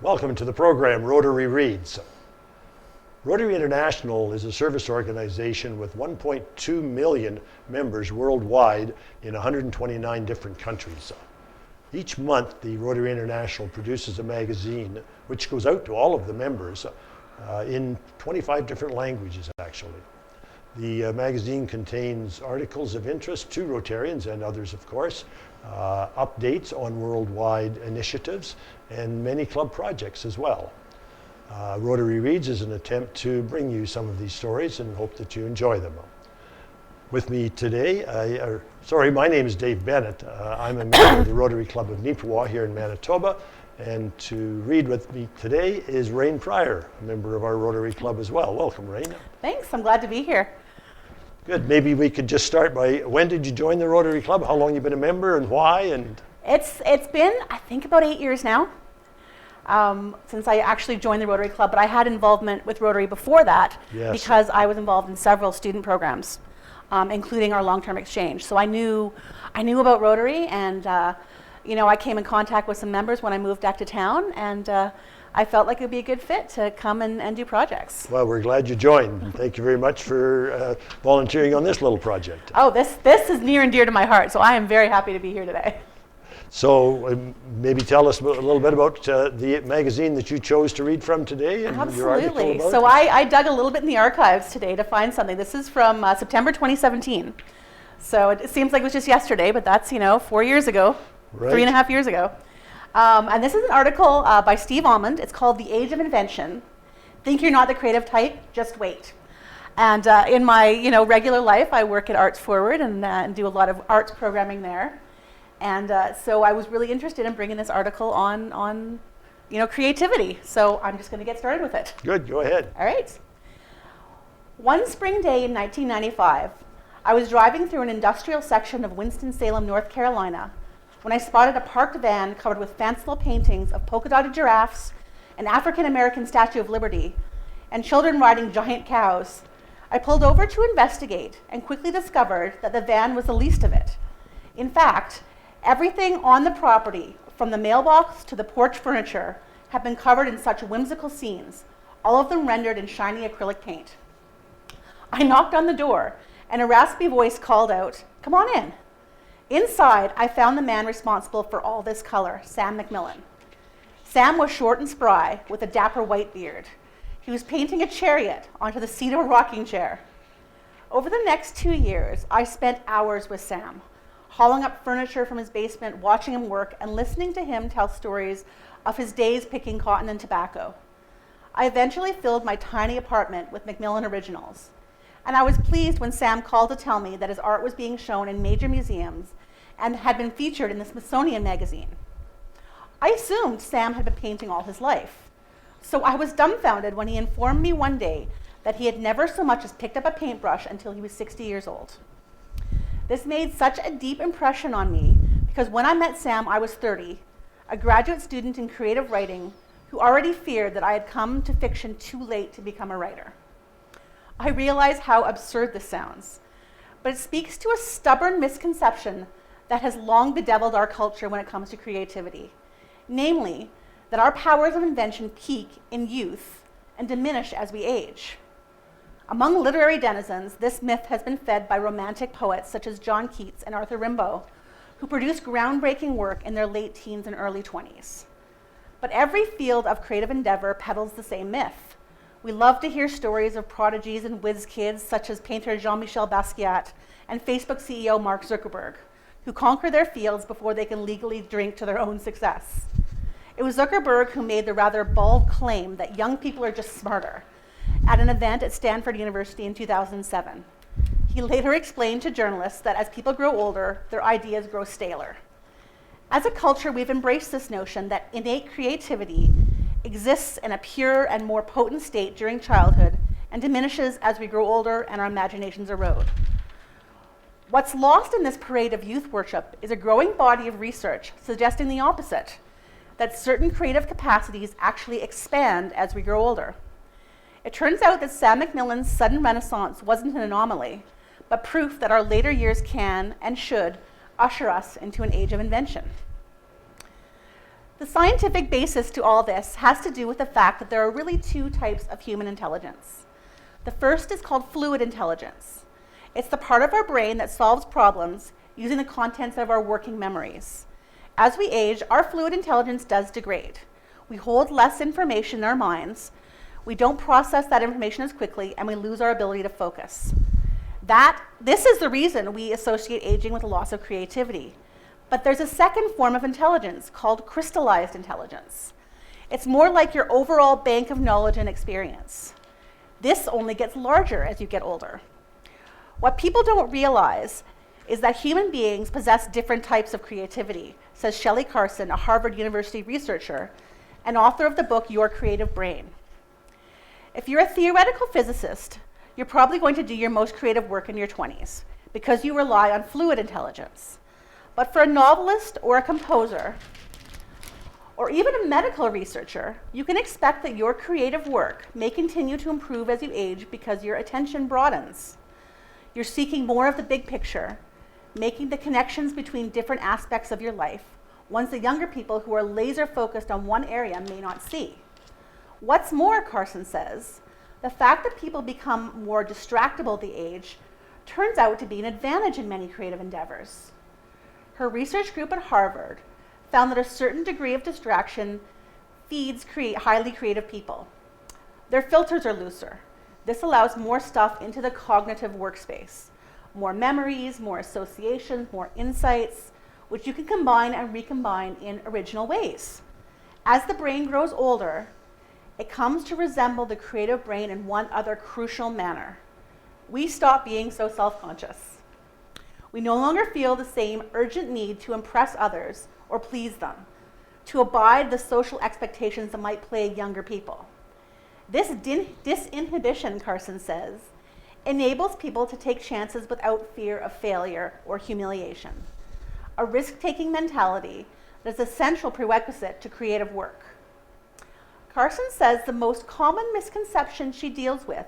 Welcome to the program, Rotary Reads. Rotary International is a service organization with 1.2 million members worldwide in 129 different countries. Each month, the Rotary International produces a magazine which goes out to all of the members in 25 different languages, actually. The magazine contains articles of interest to Rotarians and others, of course, updates on worldwide initiatives, and many club projects as well. Rotary Reads is an attempt to bring you some of these stories and hope that you enjoy them. With me today, my name is Dave Bennett. I'm a member of the Rotary Club of Nipawin here in Manitoba, and to read with me today is Rrain Prior, a member of our Rotary Club as well. Welcome, Rrain. Thanks, I'm glad to be here. Good. Maybe we could just start by, when did you join the Rotary Club? How long have you been a member and why? And It's been, I think, about 8 years now since I actually joined the Rotary Club, but I had involvement with Rotary before that because I was involved in several student programs, including our long-term exchange. So I knew about Rotary, and I came in contact with some members when I moved back to town, and I felt like it would be a good fit to come and do projects. Well, we're glad you joined. Thank you very much for volunteering on this little project. Oh, this is near and dear to my heart, so I am very happy to be here today. So maybe tell us a little bit about the magazine that you chose to read from today and your article about it. So I dug a little bit in the archives today to find something. This is from September 2017. So it seems like it was just yesterday, but that's 4 years ago, right. 3.5 years ago. And this is an article by Steve Almond. It's called The Age of Invention. Think you're not the creative type? Just wait. And in my regular life, I work at Arts Forward and do a lot of arts programming there. And so I was really interested in bringing this article on creativity. So I'm just going to get started with it. Good, go ahead. All right. One spring day in 1995, I was driving through an industrial section of Winston-Salem, North Carolina, when I spotted a parked van covered with fanciful paintings of polka-dotted giraffes, an African-American Statue of Liberty, and children riding giant cows. I pulled over to investigate and quickly discovered that the van was the least of it. In fact, everything on the property, from the mailbox to the porch furniture, had been covered in such whimsical scenes, all of them rendered in shiny acrylic paint. I knocked on the door, and a raspy voice called out, "Come on in." Inside, I found the man responsible for all this color, Sam McMillan. Sam was short and spry, with a dapper white beard. He was painting a chariot onto the seat of a rocking chair. Over the next 2 years, I spent hours with Sam, hauling up furniture from his basement, watching him work, and listening to him tell stories of his days picking cotton and tobacco. I eventually filled my tiny apartment with McMillan originals. And I was pleased when Sam called to tell me that his art was being shown in major museums and had been featured in the Smithsonian magazine. I assumed Sam had been painting all his life. So I was dumbfounded when he informed me one day that he had never so much as picked up a paintbrush until he was 60 years old. This made such a deep impression on me because when I met Sam, I was 30, a graduate student in creative writing who already feared that I had come to fiction too late to become a writer. I realize how absurd this sounds, but it speaks to a stubborn misconception that has long bedeviled our culture when it comes to creativity, namely, that our powers of invention peak in youth and diminish as we age. Among literary denizens, this myth has been fed by romantic poets such as John Keats and Arthur Rimbaud, who produced groundbreaking work in their late teens and early 20s. But every field of creative endeavor peddles the same myth. We love to hear stories of prodigies and whiz kids such as painter Jean-Michel Basquiat and Facebook CEO Mark Zuckerberg, who conquer their fields before they can legally drink to their own success. It was Zuckerberg who made the rather bald claim that young people are just smarter at an event at Stanford University in 2007. He later explained to journalists that as people grow older, their ideas grow staler. As a culture, we've embraced this notion that innate creativity exists in a pure and more potent state during childhood and diminishes as we grow older and our imaginations erode. What's lost in this parade of youth worship is a growing body of research suggesting the opposite, that certain creative capacities actually expand as we grow older. It turns out that Sam McMillan's sudden renaissance wasn't an anomaly, but proof that our later years can and should usher us into an age of invention. The scientific basis to all this has to do with the fact that there are really two types of human intelligence. The first is called fluid intelligence. It's the part of our brain that solves problems using the contents of our working memories. As we age, our fluid intelligence does degrade. We hold less information in our minds, we don't process that information as quickly, and we lose our ability to focus. This is the reason we associate aging with a loss of creativity. But there's a second form of intelligence called crystallized intelligence. It's more like your overall bank of knowledge and experience. This only gets larger as you get older. What people don't realize is that human beings possess different types of creativity, says Shelley Carson, a Harvard University researcher and author of the book Your Creative Brain. If you're a theoretical physicist, you're probably going to do your most creative work in your 20s because you rely on fluid intelligence. But for a novelist or a composer, or even a medical researcher, you can expect that your creative work may continue to improve as you age because your attention broadens. You're seeking more of the big picture, making the connections between different aspects of your life, ones that younger people who are laser focused on one area may not see. What's more, Carson says, the fact that people become more distractible at the age turns out to be an advantage in many creative endeavors. Her research group at Harvard found that a certain degree of distraction feeds highly creative people. Their filters are looser. This allows more stuff into the cognitive workspace. More memories, more associations, more insights, which you can combine and recombine in original ways. As the brain grows older, it comes to resemble the creative brain in one other crucial manner. We stop being so self-conscious. We no longer feel the same urgent need to impress others or please them, to abide the social expectations that might plague younger people. This disinhibition, Carson says, enables people to take chances without fear of failure or humiliation, a risk-taking mentality that is a central prerequisite to creative work. Carson says the most common misconception she deals with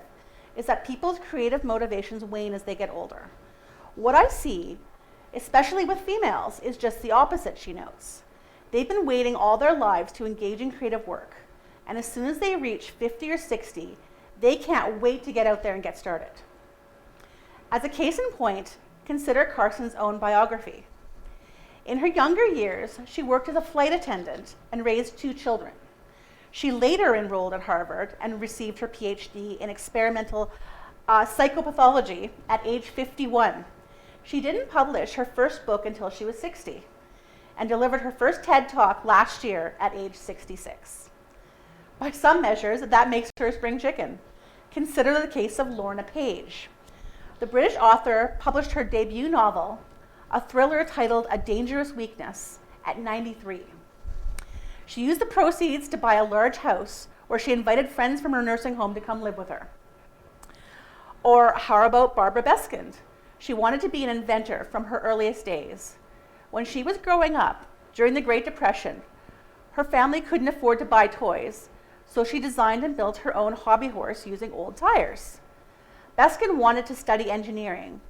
is that people's creative motivations wane as they get older. What I see, especially with females, is just the opposite, she notes. They've been waiting all their lives to engage in creative work, and as soon as they reach 50 or 60, they can't wait to get out there and get started. As a case in point, consider Carson's own biography. In her younger years, she worked as a flight attendant and raised 2 children. She later enrolled at Harvard and received her PhD in experimental psychopathology at age 51. She didn't publish her first book until she was 60 and delivered her first TED Talk last year at age 66. By some measures, that makes her a spring chicken. Consider the case of Lorna Page. The British author published her debut novel, a thriller titled A Dangerous Weakness, at 93. She used the proceeds to buy a large house where she invited friends from her nursing home to come live with her. Or how about Barbara Beskind? She wanted to be an inventor from her earliest days. When she was growing up, during the Great Depression, her family couldn't afford to buy toys, so she designed and built her own hobby horse using old tires. Beskind wanted to study engineering,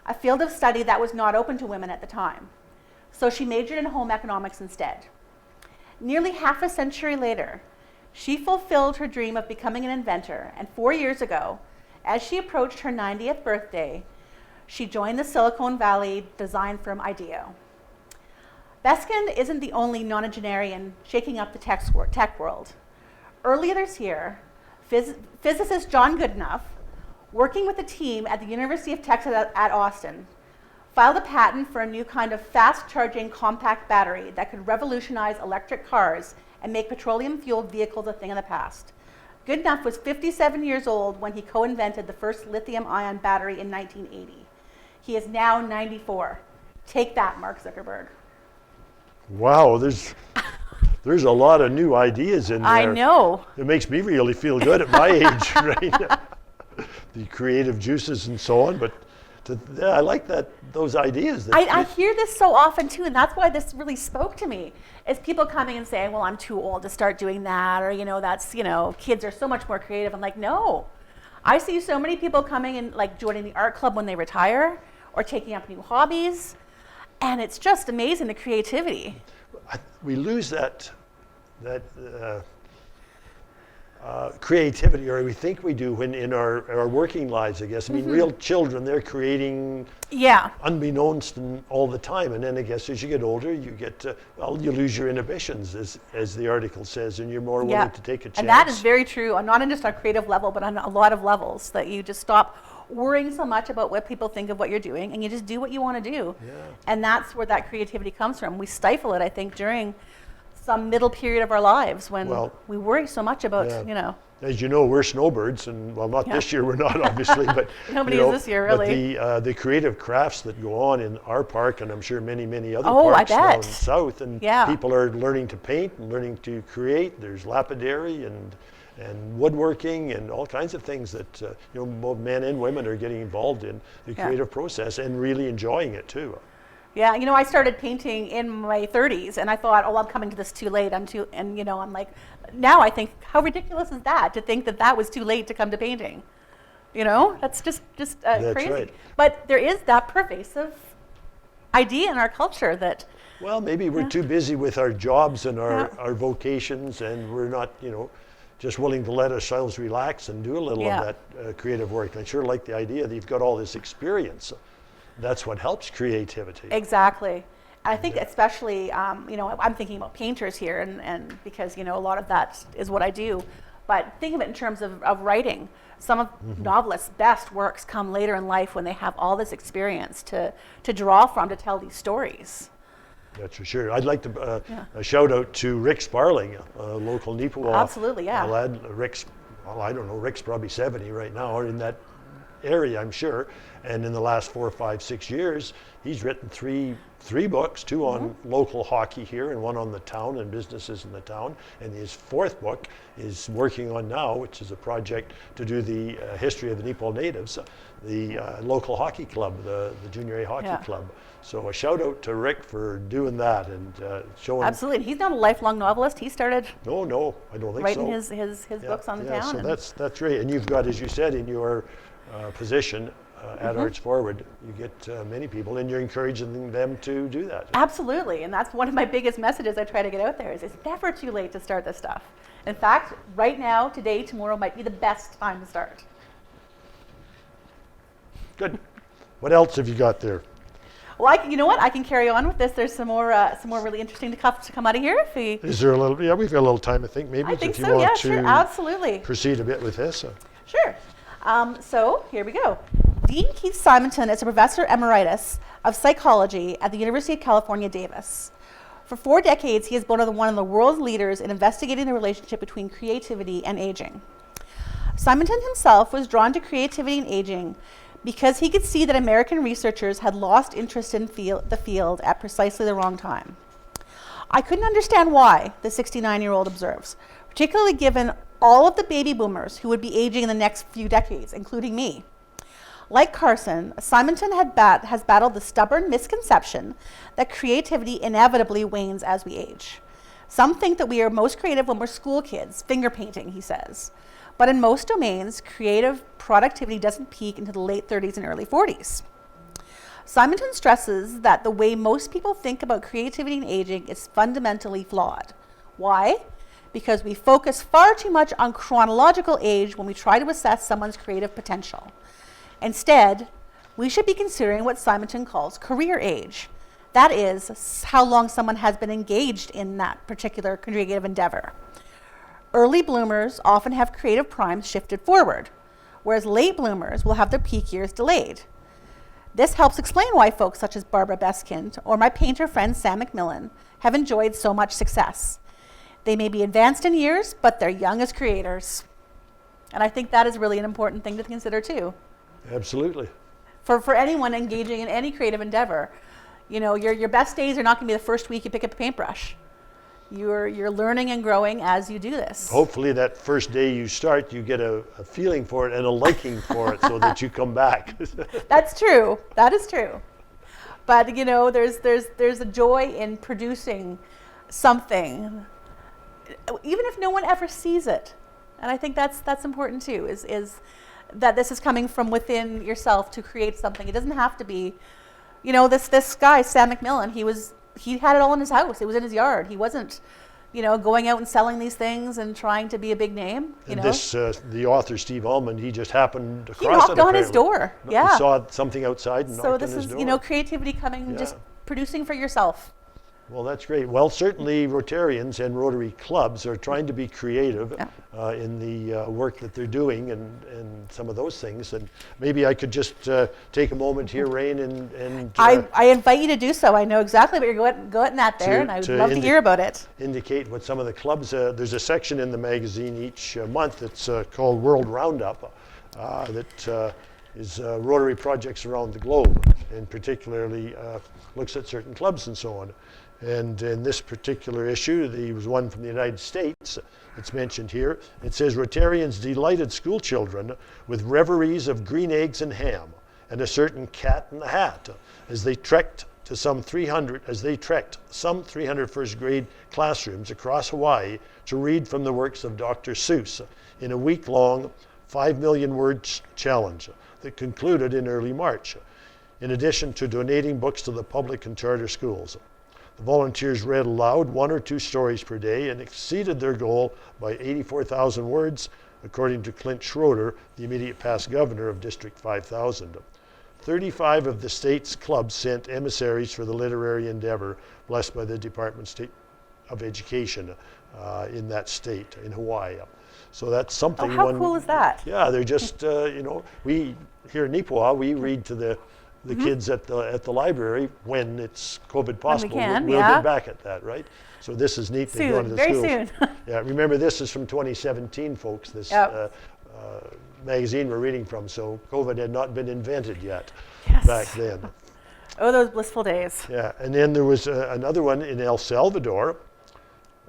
a field of study that was not open to women at the time, so she majored in home economics instead. Nearly half a century later, she fulfilled her dream of becoming an inventor, and 4 years ago, as she approached her 90th birthday, she joined the Silicon Valley design firm IDEO. Beskind isn't the only nonagenarian shaking up the tech world. Earlier this year, physicist John Goodenough, working with a team at the University of Texas at Austin, filed a patent for a new kind of fast-charging compact battery that could revolutionize electric cars and make petroleum-fueled vehicles a thing of the past. Goodenough was 57 years old when he co-invented the first lithium-ion battery in 1980. He is now 94. Take that, Mark Zuckerberg. Wow, there's a lot of new ideas in there. I know. It makes me really feel good at my age, right? The creative juices and so on, but I like those ideas. I hear this so often too, and that's why this really spoke to me, is people coming and saying, well, I'm too old to start doing that, or, that's, kids are so much more creative. I'm like, no. I see so many people coming and like joining the art club when they retire, or taking up new hobbies, and it's just amazing, the creativity. We lose that that creativity, or we think we do when in our working lives, I guess. I mean, real children, they're creating unbeknownst and all the time. And then I guess as you get older, you get, you lose your inhibitions, as the article says, and you're more willing to take a chance. And that is very true, not on just a creative level, but on a lot of levels, that you just stop worrying so much about what people think of what you're doing, and you just do what you want to do. Yeah. And that's where that creativity comes from. We stifle it, I think, during some middle period of our lives when we worry so much about, As you know, we're snowbirds, and well, not this year, we're not obviously, but nobody is this year, really. But the creative crafts that go on in our park, and I'm sure many other parks down south, and people are learning to paint and learning to create. There's lapidary and woodworking and all kinds of things that both men and women are getting involved in the creative process and really enjoying it too. Yeah, I started painting in my 30s, and I thought, I'm coming to this too late. I'm like, now I think, how ridiculous is that, to think that was too late to come to painting? That's just That's crazy. Right. But there is that pervasive idea in our culture that. Well, maybe we're too busy with our jobs and our vocations, and we're not, just willing to let ourselves relax and do a little of that creative work. I sure like the idea that you've got all this experience. That's what helps creativity. Exactly. I think especially, I'm thinking about painters here, and because, a lot of that is what I do. But think of it in terms of writing. Some of novelists' best works come later in life when they have all this experience to draw from to tell these stories. That's for sure. I'd like to a shout out to Rick Sparling, a local Neepawa. Absolutely, lad. Rick's probably 70 right now, or in that area, I'm sure. And in the last 4, 5, 6 years, he's written three books, 2 on local hockey here and 1 on the town and businesses in the town. And his 4th book is working on now, which is a project to do the history of the Neepawa natives, the local hockey club, the junior A hockey club. So a shout out to Rick for doing that and showing. Absolutely. He's not a lifelong novelist. He started. No, I don't think writing so. his books on the town. So that's great. And you've got, as you said, in your position at Arts Forward, you get many people, and you're encouraging them to do that. Absolutely, and that's one of my biggest messages I try to get out there is it's never too late to start this stuff. In fact, right now, today, tomorrow might be the best time to start. Good. What else have you got there? Well, you know what? I can carry on with this. There's some more really interesting stuff to come out of here. Is there a little? Yeah, we've got a little time. I think maybe. I think if you so. want Yeah, to sure. Absolutely. Proceed a bit with this. Sure. So here we go. Dean Keith Simonton is a professor emeritus of psychology at the University of California, Davis. For 4 decades, he has been one of the world's leaders in investigating the relationship between creativity and aging. Simonton himself was drawn to creativity and aging because he could see that American researchers had lost interest in the field at precisely the wrong time. I couldn't understand why, the 69-year-old observes, particularly given all of the baby boomers who would be aging in the next few decades, including me. Like Carson, Simonton has battled the stubborn misconception that creativity inevitably wanes as we age. Some think that we are most creative when we're school kids, finger painting, he says. But in most domains, creative productivity doesn't peak into the late 30s and early 40s. Simonton stresses that the way most people think about creativity and aging is fundamentally flawed. Why? Because we focus far too much on chronological age when we try to assess someone's creative potential. Instead, we should be considering what Simonton calls career age. That is, how long someone has been engaged in that particular creative endeavor. Early bloomers often have creative primes shifted forward, whereas late bloomers will have their peak years delayed. This helps explain why folks such as Barbara Beskind or my painter friend Sam McMillan have enjoyed so much success. They may be advanced in years, but they're young as creators. And I think that is really an important thing to consider too. Absolutely. For anyone engaging in any creative endeavor, your best days are not going to be the first week you pick up a paintbrush. You're learning and growing as you do this. Hopefully that first day you start, you get a feeling for it and a liking for it so that you come back. That's true. That is true. But there's a joy in producing something, even if no one ever sees it. And I think that's important too, is that this is coming from within yourself to create something. It doesn't have to be, this guy, Sam McMillan, he had it all in his house. It was in his yard. He wasn't, going out and selling these things and trying to be a big name. And this, the author Steve Almond, he just happened across he knocked it, on his apparently. door. Yeah. He saw something outside and So knocked on this his is, door. creativity coming, just producing for yourself. Well, that's great. Well, certainly Rotarians and Rotary clubs are trying to be creative in the work that they're doing and some of those things. And maybe I could just take a moment here, Rrain, and I invite you to do so. I know exactly what you're going at there, and I would love to hear about it. Indicate what some of the clubs, there's a section in the magazine each month that's called World Roundup that is Rotary projects around the globe, and particularly looks at certain clubs and so on. And in this particular issue, there was one from the United States. It's mentioned here. It says Rotarians delighted school children with reveries of green eggs and ham, and a certain cat in the hat, as they trekked some 300 first grade classrooms across Hawaii to read from the works of Dr. Seuss in a week-long 5 million word challenge that concluded in early March, in addition to donating books to the public and charter schools. The volunteers read aloud 1 or 2 stories per day and exceeded their goal by 84,000 words, according to Clint Schroeder, the immediate past governor of District 5000. 35 of the state's clubs sent emissaries for the literary endeavor, blessed by the Department of Education in that state, in Hawaii. So that's something. Oh, how cool is that? Yeah, they're just, we here in Nipoa, we read to the kids at the library when it's COVID possible. When we can, we'll get back at that, right? So this is neat. They've gone to the very schools. soon. Yeah, remember this is from 2017, folks. This magazine we're reading from. So COVID had not been invented yet back then. Oh, those blissful days. Yeah, and then there was another one in El Salvador.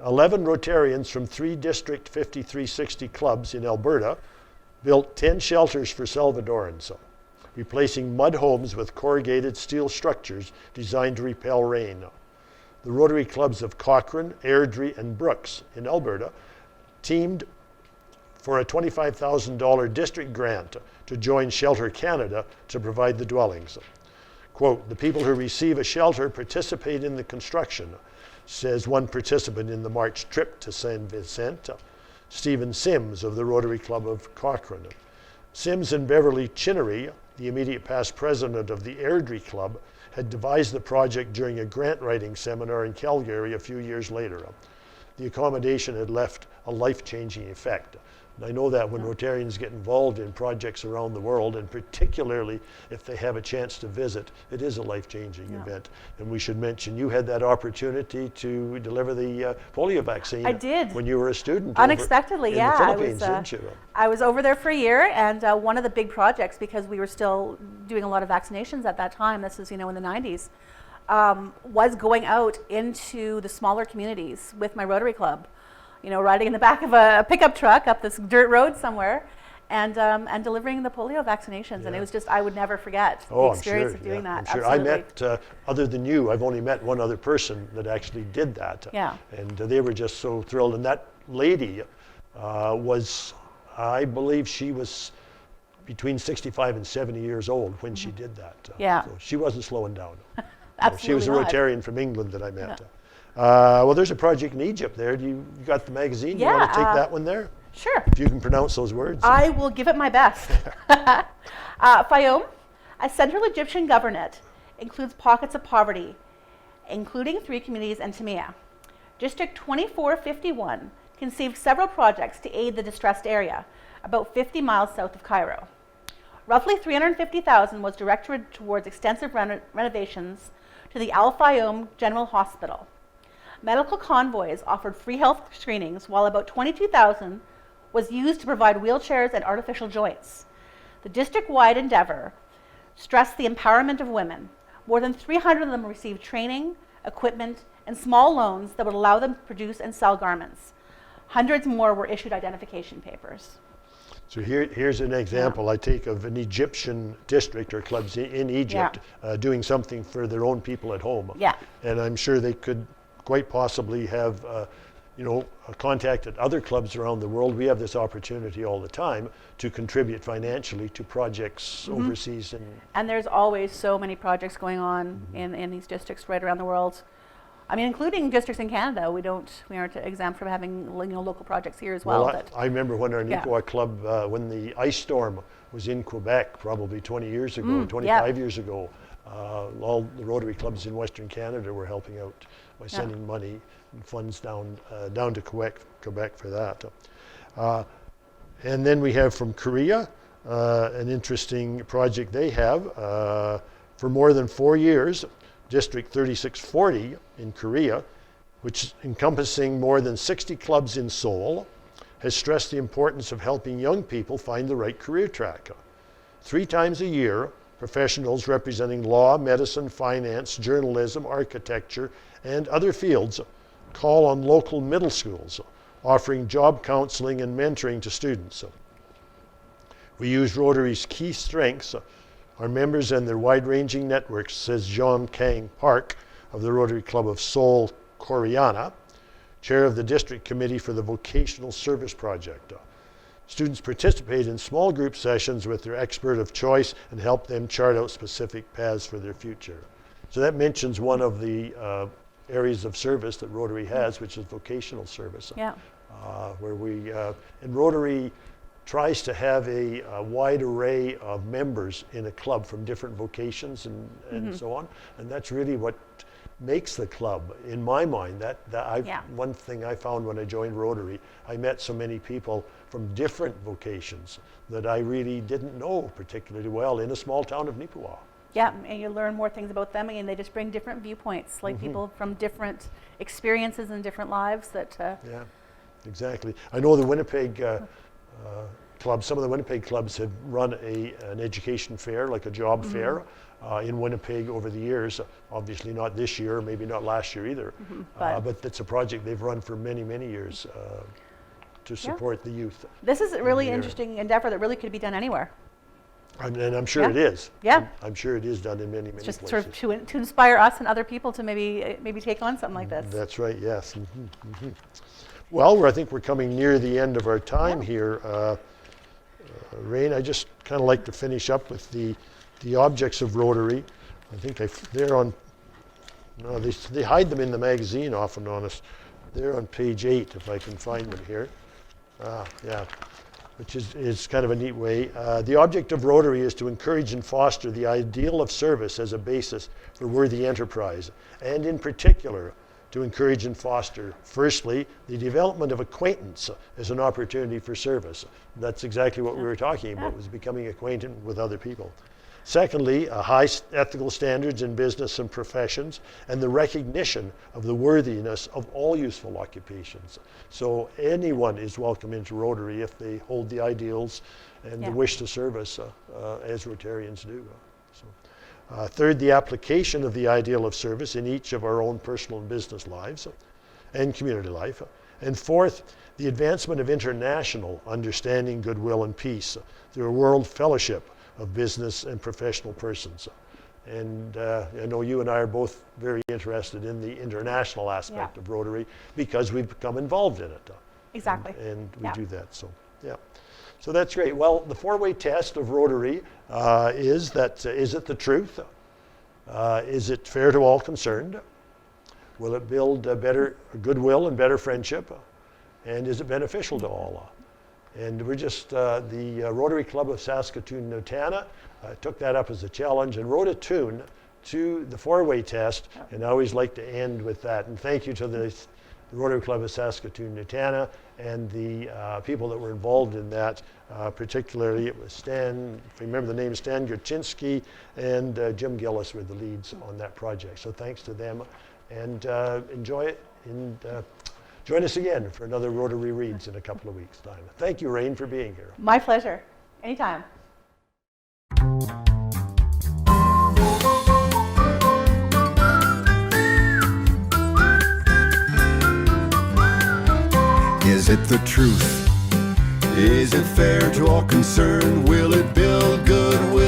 11 Rotarians from 3 District 5360 clubs in Alberta built 10 shelters for Salvadorans, replacing mud homes with corrugated steel structures designed to repel rain. The Rotary clubs of Cochrane, Airdrie, and Brooks in Alberta teamed for a $25,000 district grant to join Shelter Canada to provide the dwellings. Quote, the people who receive a shelter participate in the construction, says one participant in the March trip to San Vicente, Stephen Sims of the Rotary Club of Cochrane. Sims and Beverly Chinnery, the immediate past president of the Airdrie Club, had devised the project during a grant writing seminar in Calgary a few years later. The accommodation had left a life-changing effect. And I know that when Rotarians get involved in projects around the world, and particularly if they have a chance to visit, it is a life-changing event. And we should mention you had that opportunity to deliver the polio vaccine. I did. When you were a student. Unexpectedly, in the Philippines, didn't you? I was over there for a year, and one of the big projects, because we were still doing a lot of vaccinations at that time, this was in the 90s, was going out into the smaller communities with my Rotary Club. Riding in the back of a pickup truck up this dirt road somewhere, and delivering the polio vaccinations. And it was just, I would never forget the experience of doing that. I'm sure. I met, other than you, I've only met one other person that actually did that. Yeah. And they were just so thrilled. And that lady was, I believe she was between 65 and 70 years old when she did that. Yeah. So she wasn't slowing down. Absolutely she was a not. Rotarian from England that I met. Well, there's a project in Egypt there. You got the magazine? Yeah, you want to take that one there? Sure. If you can pronounce those words. I will give it my best. Fayoum, a central Egyptian governorate, includes pockets of poverty, including 3 communities in Timea. District 2451 conceived several projects to aid the distressed area, about 50 miles south of Cairo. Roughly $350,000 was directed towards extensive renovations to the Al Fayoum General Hospital. Medical convoys offered free health screenings, while about $22,000 was used to provide wheelchairs and artificial joints. The district-wide endeavor stressed the empowerment of women. More than 300 of them received training, equipment, and small loans that would allow them to produce and sell garments. Hundreds more were issued identification papers. So here's an example I take of an Egyptian district or clubs in Egypt doing something for their own people at home. Yeah. And I'm sure they could quite possibly have contacted other clubs around the world. We have this opportunity all the time to contribute financially to projects overseas. And there's always so many projects going on in these districts right around the world. I mean, including districts in Canada, we aren't exempt from having local projects here as well. I remember when our Yeah. Nicoa Club, when the ice storm was in Quebec, probably 20 years ago, 25 years ago, all the Rotary clubs in Western Canada were helping out by sending money and funds down to Quebec for that. And then we have from Korea, an interesting project they have. For more than 4 years, District 3640 in Korea, which is encompassing more than 60 clubs in Seoul, has stressed the importance of helping young people find the right career track. 3 times a year, professionals representing law, medicine, finance, journalism, architecture, and other fields call on local middle schools, offering job counseling and mentoring to students. We use Rotary's key strengths, our members and their wide-ranging networks, says Jean Kang Park of the Rotary Club of Seoul, Koreana, chair of the District Committee for the Vocational Service Project. Students participate in small group sessions with their expert of choice and help them chart out specific paths for their future. So that mentions one of the areas of service that Rotary has, which is vocational service. Yeah. Where we, and Rotary tries to have a wide array of members in a club from different vocations and so on. And that's really what makes the club, in my mind. One thing I found when I joined Rotary, I met so many people from different vocations that I really didn't know particularly well in a small town of Nipawa. Yeah, and you learn more things about them, and they just bring different viewpoints, like people from different experiences and different lives that... Yeah, exactly. I know the Winnipeg clubs, some of the Winnipeg clubs have run an education fair, like a job fair, in Winnipeg over the years. Obviously not this year, maybe not last year either, but it's a project they've run for many, many years to support the youth. This is a really interesting endeavor that really could be done anywhere. And I'm sure it is. Yeah. I'm sure it is done in many, many just places. Sort of to inspire us and other people to maybe take on something like this. That's right, yes. Well, I think we're coming near the end of our time here. Rrain, I just kind of like to finish up with the objects of Rotary. I think they're on, no, they hide them in the magazine often on us. They're on page 8, if I can find them here. Yeah, which is kind of a neat way. The object of Rotary is to encourage and foster the ideal of service as a basis for worthy enterprise, and in particular, to encourage and foster, firstly, the development of acquaintance as an opportunity for service. That's exactly what we were talking about, was becoming acquainted with other people. Secondly, high ethical standards in business and professions, and the recognition of the worthiness of all useful occupations. So anyone is welcome into Rotary if they hold the ideals and the wish to service as Rotarians do. Third, the application of the ideal of service in each of our own personal and business lives and community life. And fourth, the advancement of international understanding, goodwill, and peace through a world fellowship of business and professional persons. And I know you and I are both very interested in the international aspect of Rotary because we've become involved in it. Exactly. And we do that, so yeah. So that's great. Well, the 4-way test of Rotary is that, is it the truth? Is it fair to all concerned? Will it build better goodwill and better friendship? And is it beneficial to all? And we're just, the Rotary Club of Saskatoon-Nutana took that up as a challenge and wrote a tune to the 4-way test, and I always like to end with that. And thank you to the Rotary Club of Saskatoon-Nutana and the people that were involved in that, particularly it was Stan, if you remember the name, Stan Gurczynski and Jim Gillis were the leads on that project. So thanks to them, and enjoy it, and join us again for another Rotary Reads in a couple of weeks' time. Thank you, Rrain, for being here. My pleasure. Anytime. Is it the truth? Is it fair to all concerned? Will it build goodwill?